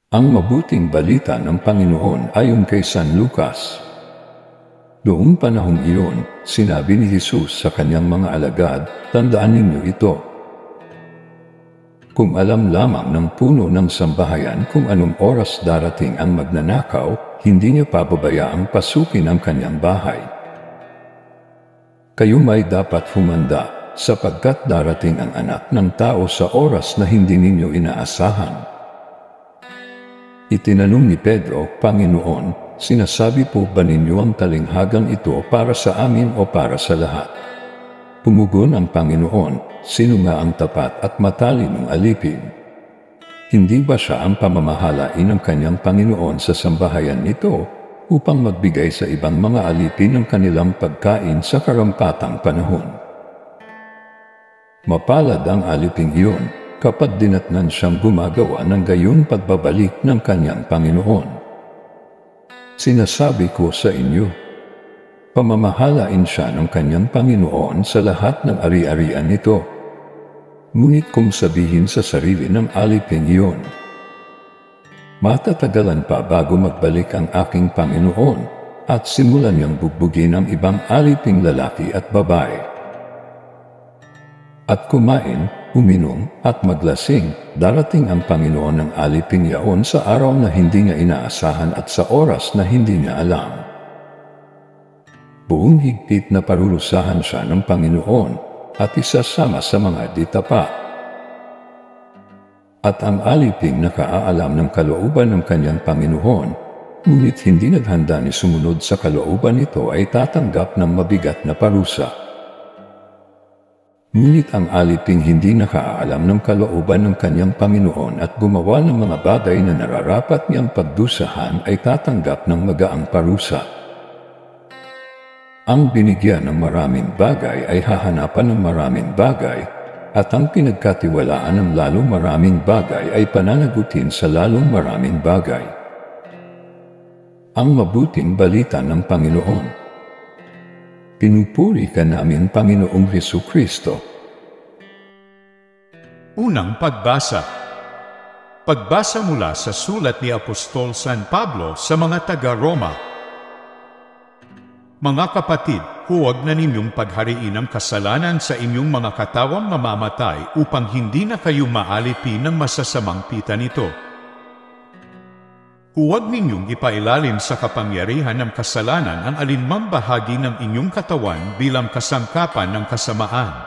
Ang mabuting balita ng Panginoon ayon kay San Lucas. Noong panahong iyon, sinabi ni Jesus sa kanyang mga alagad, "Tandaan ninyo ito. Kung alam lamang ng puno ng sambahayan kung anong oras darating ang magnanakaw, hindi niya pababayaang pasukin ang kanyang bahay. Kayo may dapat humanda, sapagkat darating ang Anak ng Tao sa oras na hindi ninyo inaasahan." Itinanong ni Pedro, "Panginoon, sinasabi po ba ninyo ang talinghagang ito para sa amin o para sa lahat?" Pumugon ang Panginoon, "Sino nga ang tapat at matalinong alipin? Hindi ba siya ang pamamahalain ng kanyang Panginoon sa sambahayan nito upang magbigay sa ibang mga alipin ng kanilang pagkain sa karampatang panahon? Mapalad ang aliping iyon kapag dinatnan siyang gumagawa ng gayon pagbabalik ng kanyang Panginoon. Sinasabi ko sa inyo, pamamahalain siya ng kanyang Panginoon sa lahat ng ari-arian nito. Ngunit kung sabihin sa sarili ng aliping iyon, matatagalan pa bago magbalik ang aking Panginoon, at simulan niyang bugbugin ang ibang aliping lalaki at babae, at kumain, uminom, at maglasing, darating ang Panginoon ng aliping yaon sa araw na hindi niya inaasahan at sa oras na hindi niya alam. Buong higpit na parurusahan siya ng Panginoon at isasama sa mga ditapat. At ang aliping nakaalam ng kalooban ng kanyang Panginoon, ngunit hindi naghanda ni sumunod sa kalooban nito ay tatanggap ng mabigat na parusa. Ngunit ang aliping hindi nakaalam ng kalooban ng kanyang Panginoon at gumawa ng mga bagay na nararapat niyang pagdusahan ay tatanggap ng magaang parusa. Ang binigyan ng maraming bagay ay hahanapan ng maraming bagay, at ang pinagkatiwalaan ng lalong maraming bagay ay pananagutin sa lalong maraming bagay. Ang mabuting balita ng Panginoon. Pinupuri ka namin, Panginoong Hesukristo. Unang pagbasa. Pagbasa mula sa sulat ni Apostol San Pablo sa mga taga-Roma. Mga kapatid, huwag na ninyong paghariin ang kasalanan sa inyong mga katawang mamamatay upang hindi na kayo maalipin ng masasamang pita nito. Huwag ninyong ipailalim sa kapangyarihan ng kasalanan ang alinmang bahagi ng inyong katawan bilang kasangkapan ng kasamaan.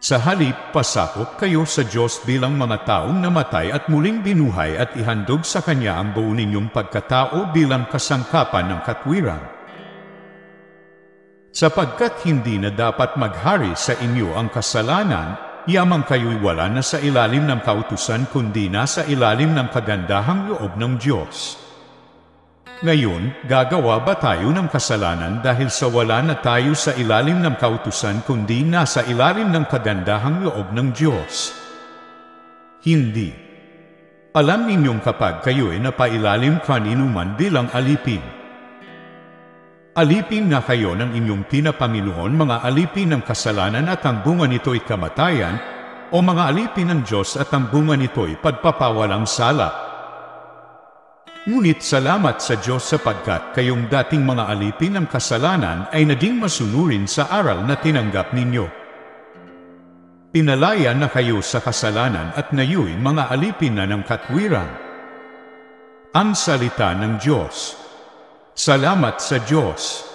Sa halip, pasakop kayo sa Diyos bilang mga taong namatay at muling binuhay at ihandog sa Kanya ang buo ninyong pagkatao bilang kasangkapan ng katwiran. Sapagkat hindi na dapat maghari sa inyo ang kasalanan, yamang kayo'y wala na sa ilalim ng kautusan kundi nasa ilalim ng kagandahang loob ng Diyos. Ngayon, gagawa ba tayo ng kasalanan dahil sa wala na tayo sa ilalim ng kautusan kundi nasa ilalim ng kagandahang loob ng Diyos? Hindi. Alam ninyong kapag kayo'y napailalim kaninuman bilang alipin, alipin na kayo ng inyong tinapanginoon, mga alipin ng kasalanan at ang bunga nito'y kamatayan, o mga alipin ng Diyos at ang bunga nito'y pagpapawalang sala. Ngunit salamat sa Diyos sapagkat kayong dating mga alipin ng kasalanan ay naging masunurin sa aral na tinanggap ninyo. Pinalaya na kayo sa kasalanan at ngayon mga alipin na ng katwiran. Ang salita ng Diyos. Salamat sa Diyos.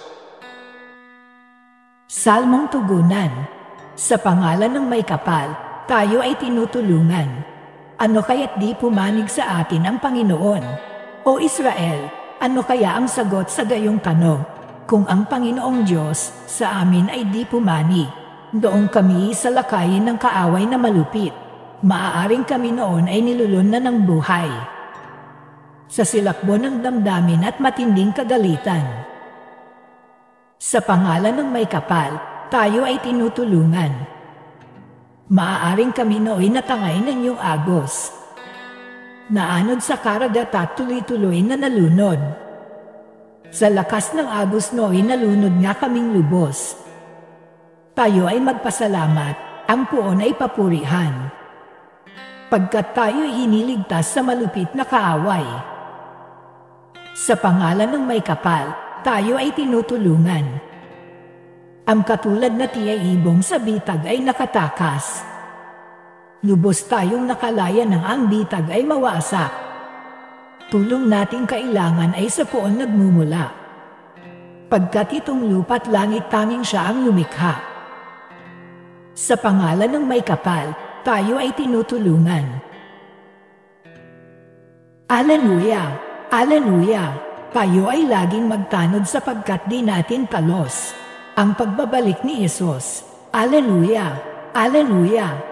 Salmong tugunan. Sa pangalan ng may kapal, tayo ay tinutulungan. Ano kaya't di pumanig sa atin ang Panginoon? O Israel, ano kaya ang sagot sa gayong tanong? Kung ang Panginoong Diyos sa amin ay di pumanig, doon kami sa lakayin ng kaaway na malupit. Maaaring kami noon ay nilulun na ng buhay sa silakbo ng damdamin at matinding kagalitan. Sa pangalan ng may kapal, tayo ay tinutulungan. Maaaring kami noon natangay ng iyong agos. Naanod sa karagat at tuloy-tuloy na nalunod. Sa lakas ng agos noy nalunod nga kaming lubos. Tayo ay magpasalamat, ang puon ay papurihan. pagkat tayo'y iniligtas sa malupit na kaaway. Sa pangalan ng may kapal, tayo ay tinutulungan. Ang katulad na tiyaibong sa bitag ay nakatakas. Lubos tayong nakalaya ng ang bitag ay mawasak. Tulong nating kailangan ay sa poon nagmumula. Pagkat itong lupa't langit tanging siya ang lumikha. Sa pangalan ng may kapal, tayo ay tinutulungan. Alleluia! Alleluia! Tayo ay laging magtanod sapagkat di natin talos ang pagbabalik ni Hesus. Alleluia! Alleluia!